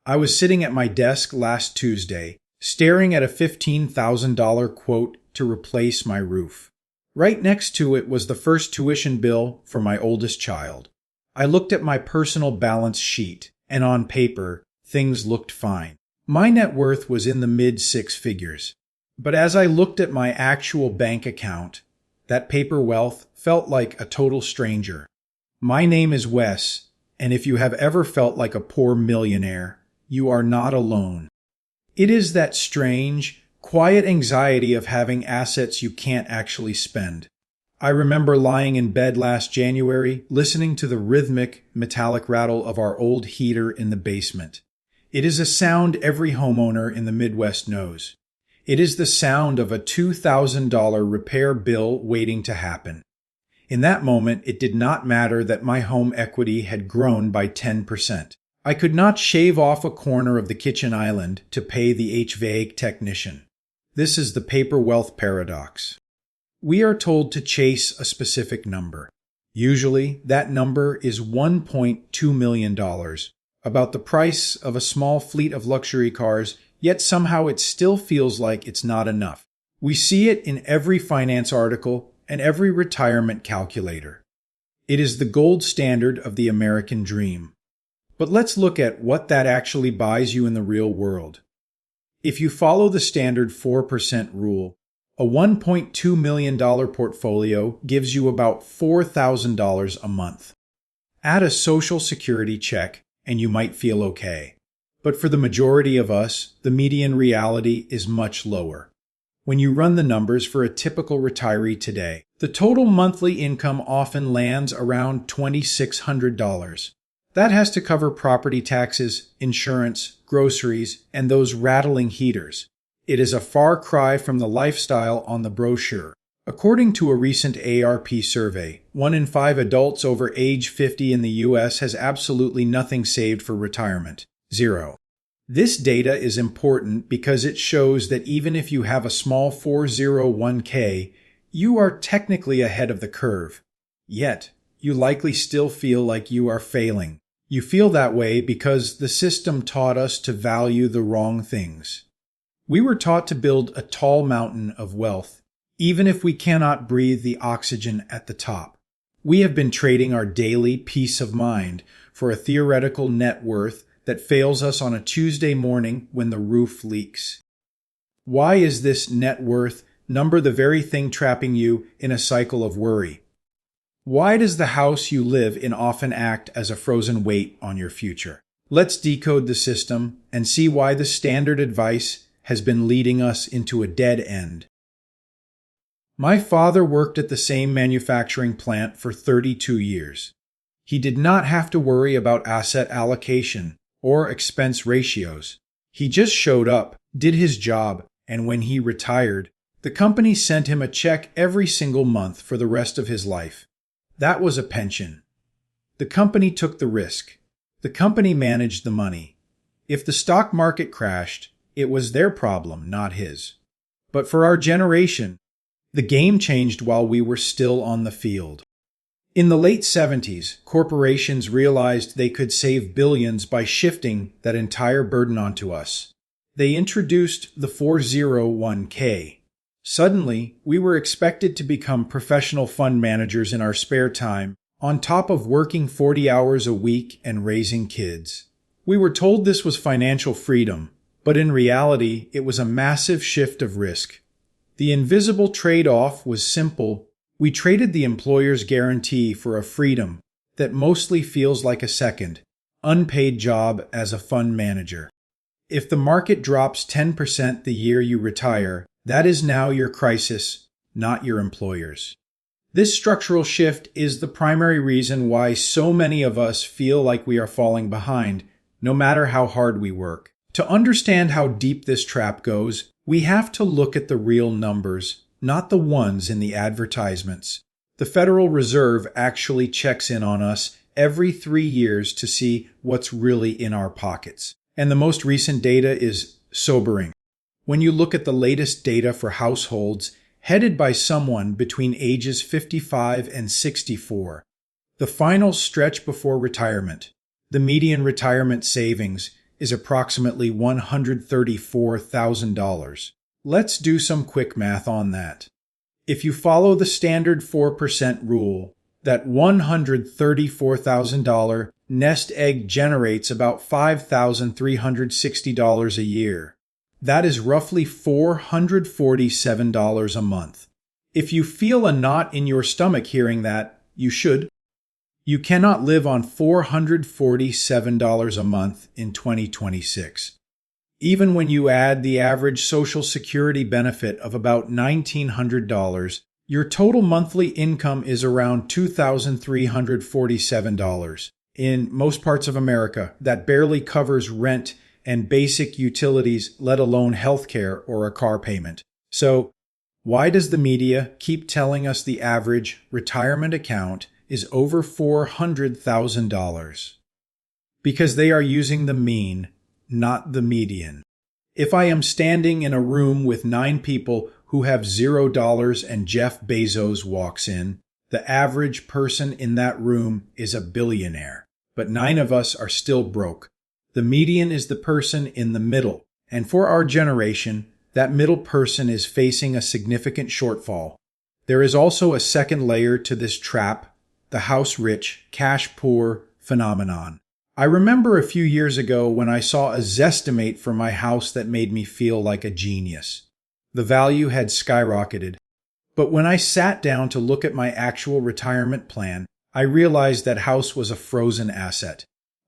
I was sitting at my desk last Tuesday, staring at a $15,000 quote to replace my roof. Right next to it was the first tuition bill for my oldest child. I looked at my personal balance sheet, and on paper, things looked fine. My net worth was in the mid-six figures. But as I looked at my actual bank account, that paper wealth felt like a total stranger. My name is Wes, and if you have ever felt like a poor millionaire, you are not alone. It is that strange, quiet anxiety of having assets you can't actually spend. I remember lying in bed last January, listening to the rhythmic, metallic rattle of our old heater in the basement. It is a sound every homeowner in the Midwest knows. It is the sound of a $2,000 repair bill waiting to happen. In that moment, it did not matter that my home equity had grown by 10%. I could not shave off a corner of the kitchen island to pay the HVAC technician. This is the paper wealth paradox. We are told to chase a specific number. Usually, that number is $1.2 million, about the price of a small fleet of luxury cars, yet somehow it still feels like it's not enough. We see it in every finance article and every retirement calculator. It is the gold standard of the American dream. But let's look at what that actually buys you in the real world. If you follow the standard 4% rule, a $1.2 million portfolio gives you about $4,000 a month. Add a Social Security check, and you might feel okay. But for the majority of us, the median reality is much lower. When you run the numbers for a typical retiree today, the total monthly income often lands around $2,600. That has to cover property taxes, insurance, groceries, and those rattling heaters. It is a far cry from the lifestyle on the brochure. According to a recent ARP survey, 1 in 5 adults over age 50 in the U.S. has absolutely nothing saved for retirement. Zero. This data is important because it shows that even if you have a small 401k, you are technically ahead of the curve. Yet, you likely still feel like you are failing. You feel that way because the system taught us to value the wrong things. We were taught to build a tall mountain of wealth, even if we cannot breathe the oxygen at the top. We have been trading our daily peace of mind for a theoretical net worth that fails us on a Tuesday morning when the roof leaks. Why is this net worth number the very thing trapping you in a cycle of worry? Why does the house you live in often act as a frozen weight on your future? Let's decode the system and see why the standard advice has been leading us into a dead end. My father worked at the same manufacturing plant for 32 years. He did not have to worry about asset allocation or expense ratios. He just showed up, did his job, and when he retired, the company sent him a check every single month for the rest of his life. That was a pension. The company took the risk. The company managed the money. If the stock market crashed, it was their problem, not his. But for our generation, the game changed while we were still on the field. In the late 70s, corporations realized they could save billions by shifting that entire burden onto us. They introduced the 401k. Suddenly, we were expected to become professional fund managers in our spare time, on top of working 40 hours a week and raising kids. We were told this was financial freedom, but in reality, it was a massive shift of risk. The invisible trade-off was simple. We traded the employer's guarantee for a freedom that mostly feels like a second, unpaid job as a fund manager. If the market drops 10% the year you retire, that is now your crisis, not your employer's. This structural shift is the primary reason why so many of us feel like we are falling behind, no matter how hard we work. To understand how deep this trap goes, we have to look at the real numbers, not the ones in the advertisements. The Federal Reserve actually checks in on us every 3 years to see what's really in our pockets. And the most recent data is sobering. When you look at the latest data for households headed by someone between ages 55 and 64, the final stretch before retirement, the median retirement savings is approximately $134,000. Let's do some quick math on that. If you follow the standard 4% rule, that $134,000 nest egg generates about $5,360 a year. That is roughly $447 a month. If you feel a knot in your stomach hearing that, you should. You cannot live on $447 a month in 2026. Even when you add the average Social Security benefit of about $1,900, your total monthly income is around $2,347. In most parts of America, that barely covers rent and basic utilities, let alone healthcare or a car payment. So, why does the media keep telling us the average retirement account is over $400,000? Because they are using the mean, not the median. If I am standing in a room with 9 people who have $0 and Jeff Bezos walks in, the average person in that room is a billionaire. But 9 of us are still broke. The median is the person in the middle, and for our generation, that middle person is facing a significant shortfall. There is also a second layer to this trap, the house rich, cash poor phenomenon. I remember a few years ago when I saw a Zestimate for my house that made me feel like a genius. The value had skyrocketed. But when I sat down to look at my actual retirement plan, I realized that house was a frozen asset.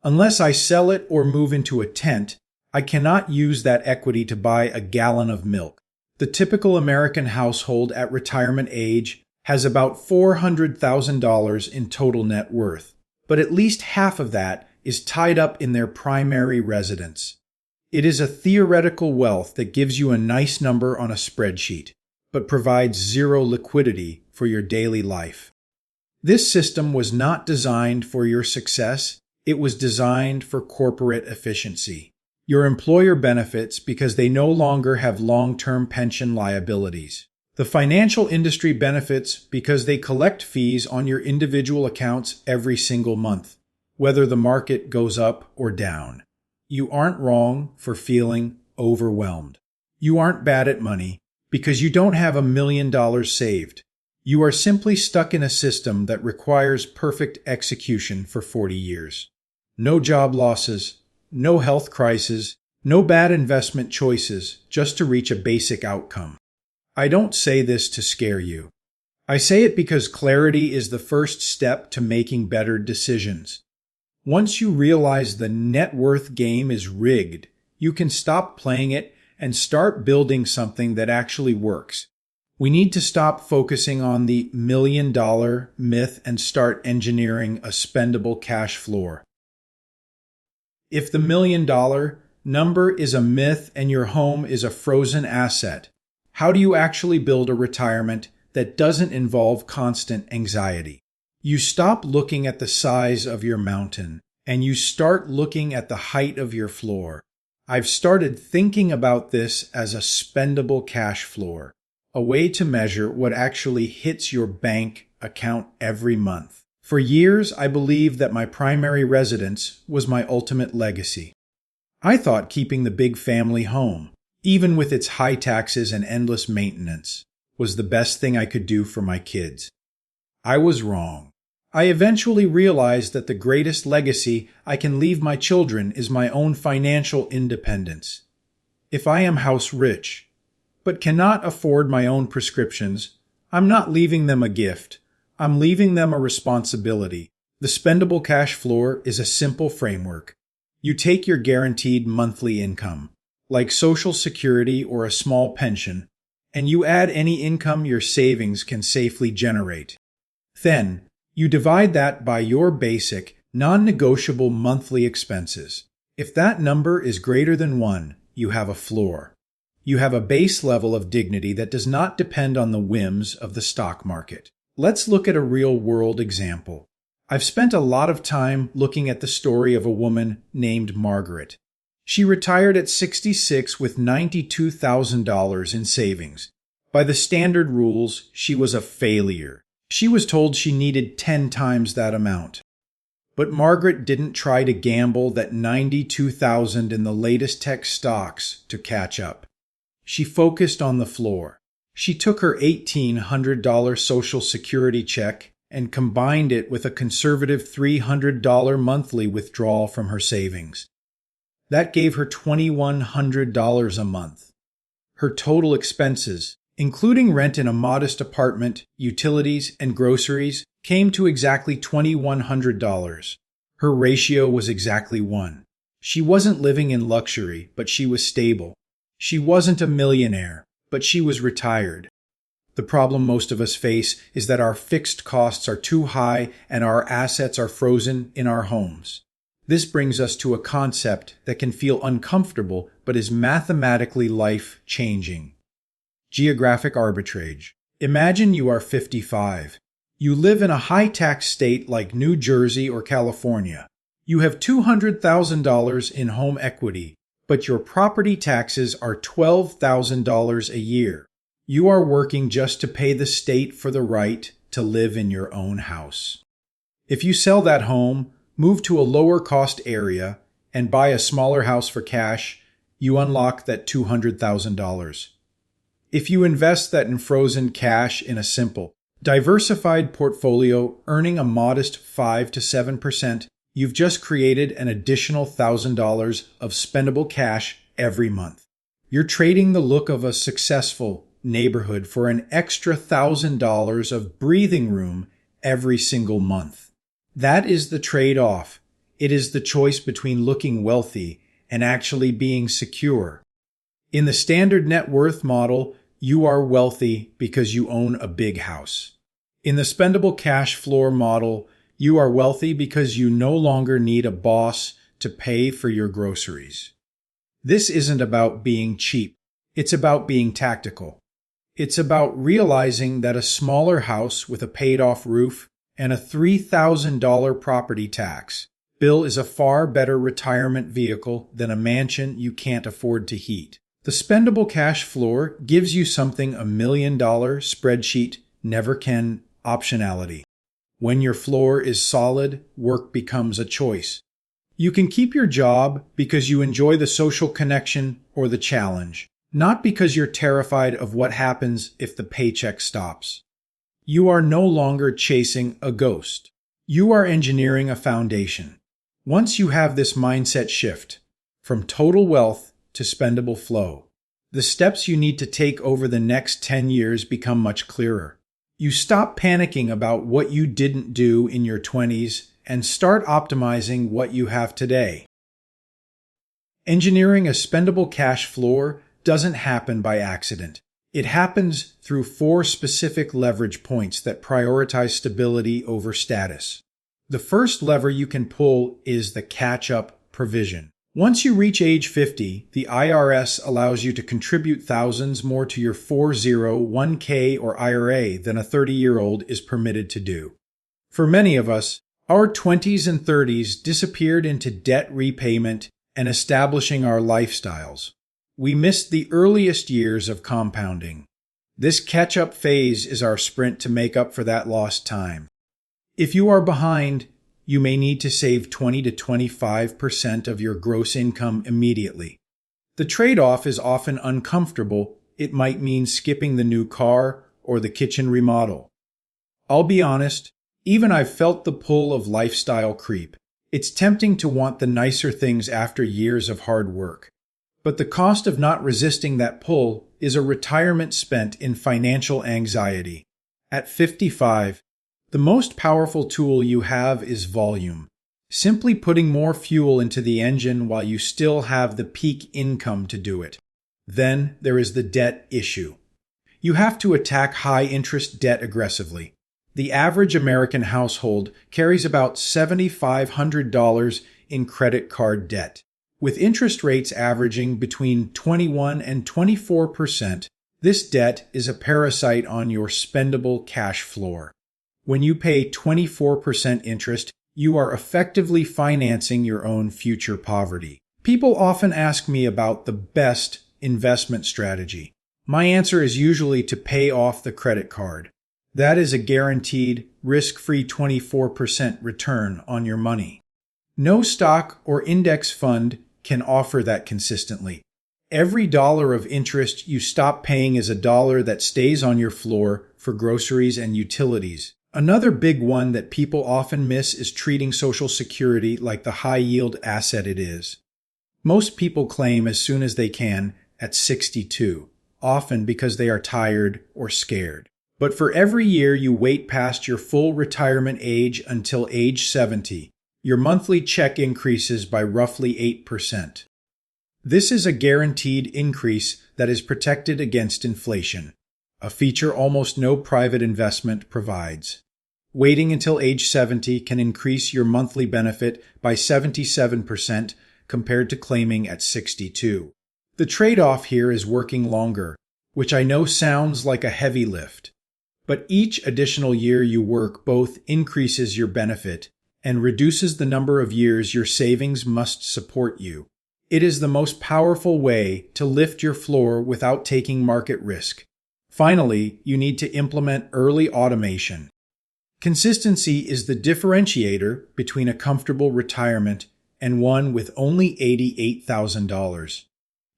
Unless I sell it or move into a tent, I cannot use that equity to buy a gallon of milk. The typical American household at retirement age has about $400,000 in total net worth, but at least half of that is tied up in their primary residence. It is a theoretical wealth that gives you a nice number on a spreadsheet, but provides zero liquidity for your daily life. This system was not designed for your success. It was designed for corporate efficiency. Your employer benefits because they no longer have long-term pension liabilities. The financial industry benefits because they collect fees on your individual accounts every single month, whether the market goes up or down. You aren't wrong for feeling overwhelmed. You aren't bad at money because you don't have $1 million saved. You are simply stuck in a system that requires perfect execution for 40 years. No job losses, no health crisis, no bad investment choices, just to reach a basic outcome. I don't say this to scare you. I say it because clarity is the first step to making better decisions. Once you realize the net worth game is rigged, you can stop playing it and start building something that actually works. We need to stop focusing on the $1 million myth and start engineering a spendable cash floor. If the $1 million number is a myth and your home is a frozen asset, how do you actually build a retirement that doesn't involve constant anxiety? You stop looking at the size of your mountain and you start looking at the height of your floor. I've started thinking about this as a spendable cash floor, a way to measure what actually hits your bank account every month. For years, I believed that my primary residence was my ultimate legacy. I thought keeping the big family home, even with its high taxes and endless maintenance, was the best thing I could do for my kids. I was wrong. I eventually realized that the greatest legacy I can leave my children is my own financial independence. If I am house rich, but cannot afford my own prescriptions, I'm not leaving them a gift. I'm leaving them a responsibility. The spendable cash floor is a simple framework. You take your guaranteed monthly income, like Social Security or a small pension, and you add any income your savings can safely generate. Then, you divide that by your basic, non-negotiable monthly expenses. If that number is greater than 1, you have a floor. You have a base level of dignity that does not depend on the whims of the stock market. Let's look at a real-world example. I've spent a lot of time looking at the story of a woman named Margaret. She retired at 66 with $92,000 in savings. By the standard rules, she was a failure. She was told she needed 10 times that amount. But Margaret didn't try to gamble that 92,000 in the latest tech stocks to catch up. She focused on the floor. She took her $1,800 Social Security check and combined it with a conservative $300 monthly withdrawal from her savings. That gave her $2,100 a month. Her total expenses, including rent in a modest apartment, utilities, and groceries, came to exactly $2,100. Her ratio was exactly 1. She wasn't living in luxury, but she was stable. She wasn't a millionaire, but she was retired. The problem most of us face is that our fixed costs are too high and our assets are frozen in our homes. This brings us to a concept that can feel uncomfortable but is mathematically life-changing. Geographic arbitrage. Imagine you are 55. You live in a high-tax state like New Jersey or California. You have $200,000 in home equity, but your property taxes are $12,000 a year. You are working just to pay the state for the right to live in your own house. If you sell that home, move to a lower-cost area, and buy a smaller house for cash, you unlock that $200,000. If you invest that in frozen cash in a simple, diversified portfolio earning a modest 5 to 7%, you've just created an additional $1,000 of spendable cash every month. You're trading the look of a successful neighborhood for an extra $1,000 of breathing room every single month. That is the trade-off. It is the choice between looking wealthy and actually being secure. In the standard net worth model, you are wealthy because you own a big house. In the Spendable Cash Floor model, you are wealthy because you no longer need a boss to pay for your groceries. This isn't about being cheap. It's about being tactical. It's about realizing that a smaller house with a paid-off roof and a $3,000 property tax bill is a far better retirement vehicle than a mansion you can't afford to heat. The Spendable Cash Floor gives you something a $1 million spreadsheet never can: optionality. When your floor is solid, work becomes a choice. You can keep your job because you enjoy the social connection or the challenge, not because you're terrified of what happens if the paycheck stops. You are no longer chasing a ghost. You are engineering a foundation. Once you have this mindset shift, from total wealth to spendable flow, the steps you need to take over the next 10 years become much clearer. You stop panicking about what you didn't do in your 20s and start optimizing what you have today. Engineering a spendable cash floor doesn't happen by accident. It happens through 4 specific leverage points that prioritize stability over status. The first lever you can pull is the catch-up provision. Once you reach age 50, the IRS allows you to contribute thousands more to your 401k or IRA than a 30-year-old is permitted to do. For many of us, our 20s and 30s disappeared into debt repayment and establishing our lifestyles. We missed the earliest years of compounding. This catch-up phase is our sprint to make up for that lost time. If you are behind, you may need to save 20 to 25% of your gross income immediately. The trade-off is often uncomfortable. It might mean skipping the new car or the kitchen remodel. I'll be honest, even I've felt the pull of lifestyle creep. It's tempting to want the nicer things after years of hard work. But the cost of not resisting that pull is a retirement spent in financial anxiety. At 55, the most powerful tool you have is volume. Simply putting more fuel into the engine while you still have the peak income to do it. Then there is the debt issue. You have to attack high-interest debt aggressively. The average American household carries about $7,500 in credit card debt. With interest rates averaging between 21 and 24%, this debt is a parasite on your spendable cash floor. When you pay 24% interest, you are effectively financing your own future poverty. People often ask me about the best investment strategy. My answer is usually to pay off the credit card. That is a guaranteed, risk-free 24% return on your money. No stock or index fund can offer that consistently. Every dollar of interest you stop paying is a dollar that stays on your floor for groceries and utilities. Another big one that people often miss is treating Social Security like the high-yield asset it is. Most people claim as soon as they can at 62, often because they are tired or scared. But for every year you wait past your full retirement age until age 70, your monthly check increases by roughly 8%. This is a guaranteed increase that is protected against inflation, a feature almost no private investment provides. Waiting until age 70 can increase your monthly benefit by 77% compared to claiming at 62. The trade-off here is working longer, which I know sounds like a heavy lift. But each additional year you work both increases your benefit and reduces the number of years your savings must support you. It is the most powerful way to lift your floor without taking market risk. Finally, you need to implement early automation. Consistency is the differentiator between a comfortable retirement and one with only $88,000.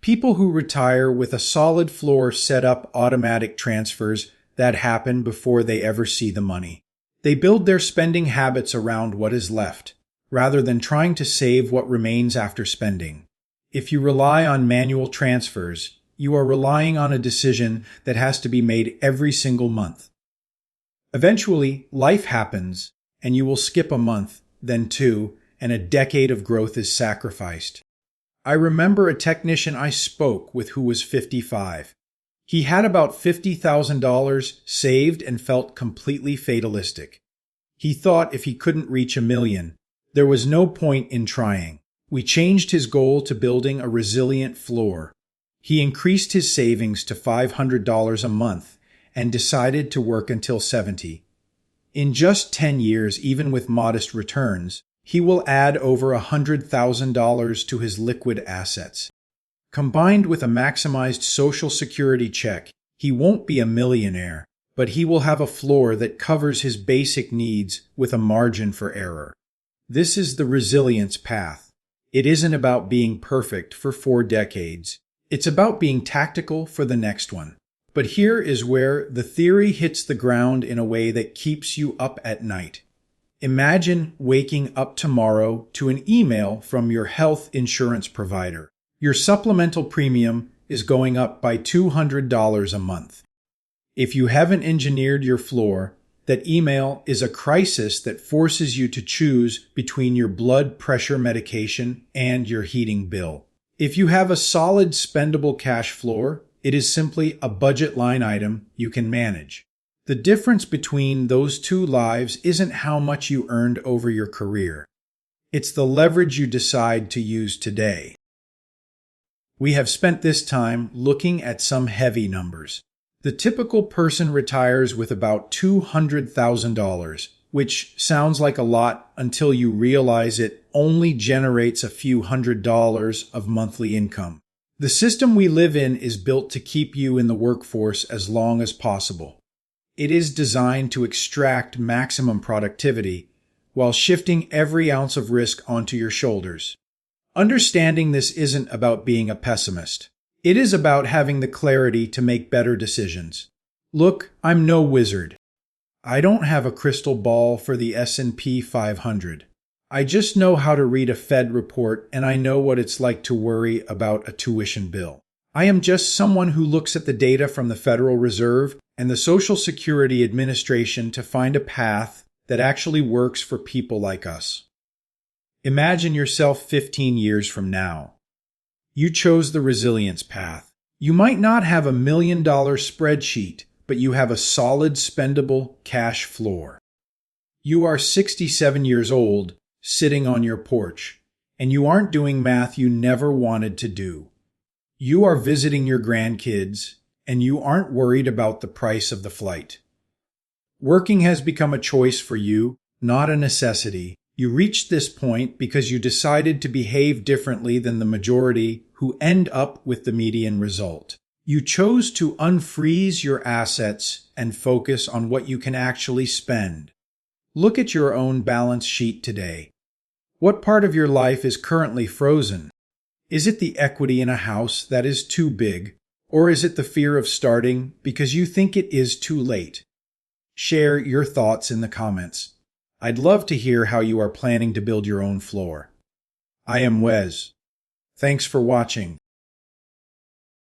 People who retire with a solid floor set up automatic transfers that happen before they ever see the money. They build their spending habits around what is left, rather than trying to save what remains after spending. If you rely on manual transfers, you are relying on a decision that has to be made every single month. Eventually, life happens, and you will skip a month, then two, and a decade of growth is sacrificed. I remember a technician I spoke with who was 55. He had about $50,000 saved and felt completely fatalistic. He thought if he couldn't reach $1 million, there was no point in trying. We changed his goal to building a resilient floor. He increased his savings to $500 a month and decided to work until 70. In just 10 years, even with modest returns, he will add over $100,000 to his liquid assets. Combined with a maximized Social Security check, he won't be a millionaire, but he will have a floor that covers his basic needs with a margin for error. This is the resilience path. It isn't about being perfect for 4 decades. It's about being tactical for the next one. But here is where the theory hits the ground in a way that keeps you up at night. Imagine waking up tomorrow to an email from your health insurance provider. Your supplemental premium is going up by $200 a month. If you haven't engineered your floor, that email is a crisis that forces you to choose between your blood pressure medication and your heating bill. If you have a solid spendable cash floor, it is simply a budget line item you can manage. The difference between those two lives isn't how much you earned over your career. It's the leverage you decide to use today. We have spent this time looking at some heavy numbers. The typical person retires with about $200,000, which sounds like a lot until you realize it only generates a few $100s of monthly income. The system we live in is built to keep you in the workforce as long as possible. It is designed to extract maximum productivity while shifting every ounce of risk onto your shoulders. Understanding this isn't about being a pessimist. It is about having the clarity to make better decisions. Look, I'm no wizard. I don't have a crystal ball for the S&P 500. I just know how to read a Fed report, and I know what it's like to worry about a tuition bill. I am just someone who looks at the data from the Federal Reserve and the Social Security Administration to find a path that actually works for people like us. Imagine yourself 15 years from now. You chose the resilience path. You might not have $1 million spreadsheet, but you have a solid spendable cash floor. You are 67 years old, sitting on your porch, and you aren't doing math you never wanted to do. You are visiting your grandkids, and you aren't worried about the price of the flight. Working has become a choice for you, not a necessity. You reached this point because you decided to behave differently than the majority who end up with the median result. You chose to unfreeze your assets and focus on what you can actually spend. Look at your own balance sheet today. What part of your life is currently frozen? Is it the equity in a house that is too big, or is it the fear of starting because you think it is too late? Share your thoughts in the comments. I'd love to hear how you are planning to build your own floor. I am Wes. Thanks for watching.